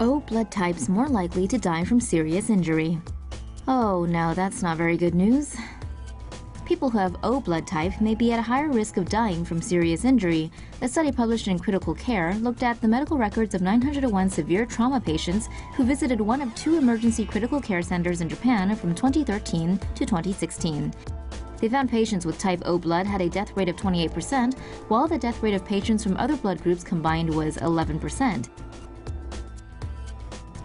O blood types more likely to die from serious injury. Oh no, that's not very good news. People who have O blood type may be at a higher risk of dying from serious injury. A study published in Critical Care looked at the medical records of 901 severe trauma patients who visited one of 2 emergency critical care centers in Japan from 2013 to 2016. They found patients with type O blood had a death rate of 28%, while the death rate of patients from other blood groups combined was 11%.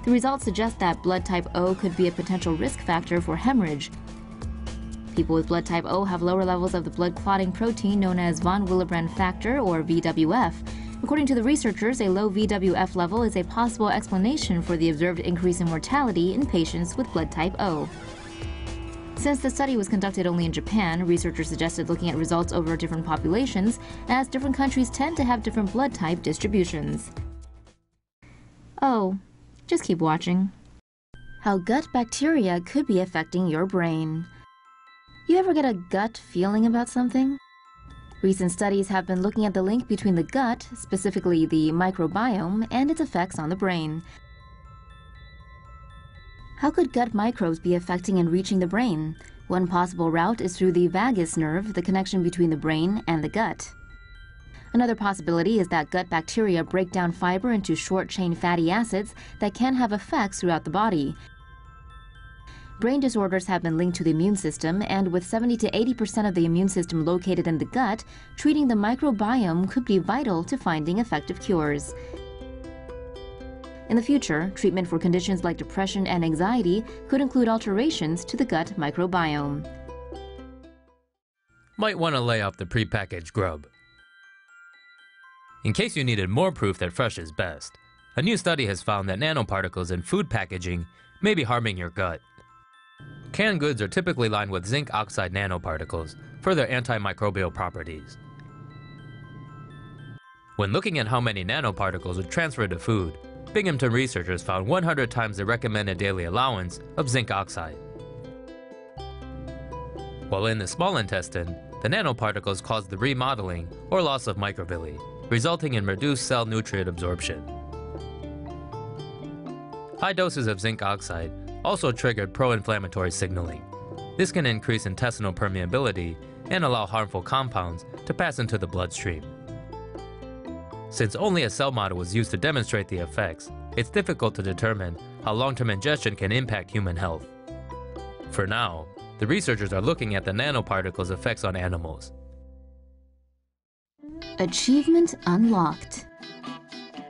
The results suggest that blood type O could be a potential risk factor for hemorrhage. People with blood type O have lower levels of the blood clotting protein known as von Willebrand factor, or VWF. According to the researchers, a low VWF level is a possible explanation for the observed increase in mortality in patients with blood type O. Since the study was conducted only in Japan, researchers suggested looking at results over different populations, as different countries tend to have different blood type distributions. Oh, just keep watching. How gut bacteria could be affecting your brain. You ever get a gut feeling about something? Recent studies have been looking at the link between the gut, specifically the microbiome, and its effects on the brain. How could gut microbes be affecting and reaching the brain? One possible route is through the vagus nerve, the connection between the brain and the gut. Another possibility is that gut bacteria break down fiber into short-chain fatty acids that can have effects throughout the body. Brain disorders have been linked to the immune system, and with 70 to 80% of the immune system located in the gut, treating the microbiome could be vital to finding effective cures. In the future, treatment for conditions like depression and anxiety could include alterations to the gut microbiome. Might want to lay off the prepackaged grub. In case you needed more proof that fresh is best, a new study has found that nanoparticles in food packaging may be harming your gut. Canned goods are typically lined with zinc oxide nanoparticles for their antimicrobial properties. When looking at how many nanoparticles would transfer to food, Binghamton researchers found 100 times the recommended daily allowance of zinc oxide. While in the small intestine, the nanoparticles cause the remodeling or loss of microvilli, resulting in reduced cell nutrient absorption. High doses of zinc oxide also triggered pro-inflammatory signaling. This can increase intestinal permeability and allow harmful compounds to pass into the bloodstream. Since only a cell model was used to demonstrate the effects, it's difficult to determine how long-term ingestion can impact human health. For now, the researchers are looking at the nanoparticles' effects on animals. Achievement unlocked.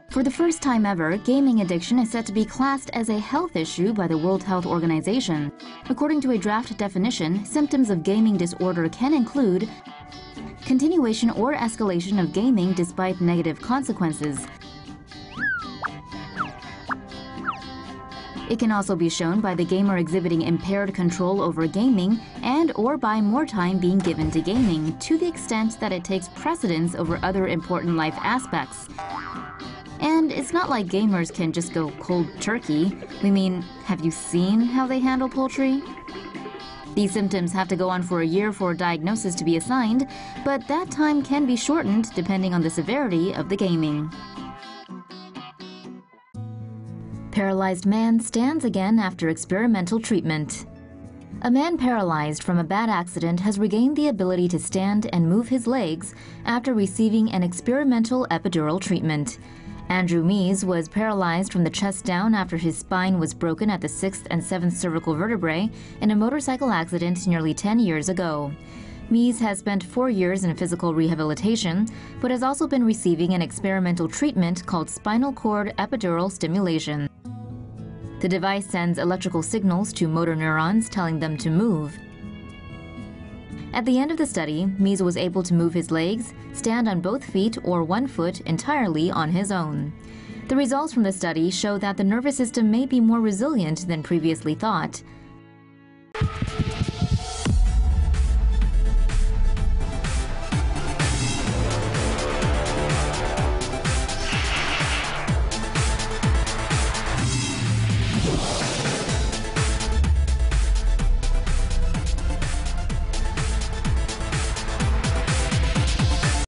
For the first time ever, gaming addiction is set to be classed as a health issue by the World Health Organization. According to a draft definition, symptoms of gaming disorder can include continuation or escalation of gaming despite negative consequences. It can also be shown by the gamer exhibiting impaired control over gaming and/or by more time being given to gaming, to the extent that it takes precedence over other important life aspects. And it's not like gamers can just go cold turkey. We mean, have you seen how they handle poultry? These symptoms have to go on for a year for a diagnosis to be assigned, but that time can be shortened depending on the severity of the gaming. Paralyzed man stands again after experimental treatment. A man paralyzed from a bad accident has regained the ability to stand and move his legs after receiving an experimental epidural treatment. Andrew Mees was paralyzed from the chest down after his spine was broken at the 6th and 7th cervical vertebrae in a motorcycle accident nearly 10 years ago. Mees has spent 4 years in physical rehabilitation, but has also been receiving an experimental treatment called spinal cord epidural stimulation. The device sends electrical signals to motor neurons telling them to move. At the end of the study, Mees was able to move his legs, stand on both feet or one foot entirely on his own. The results from the study show that the nervous system may be more resilient than previously thought.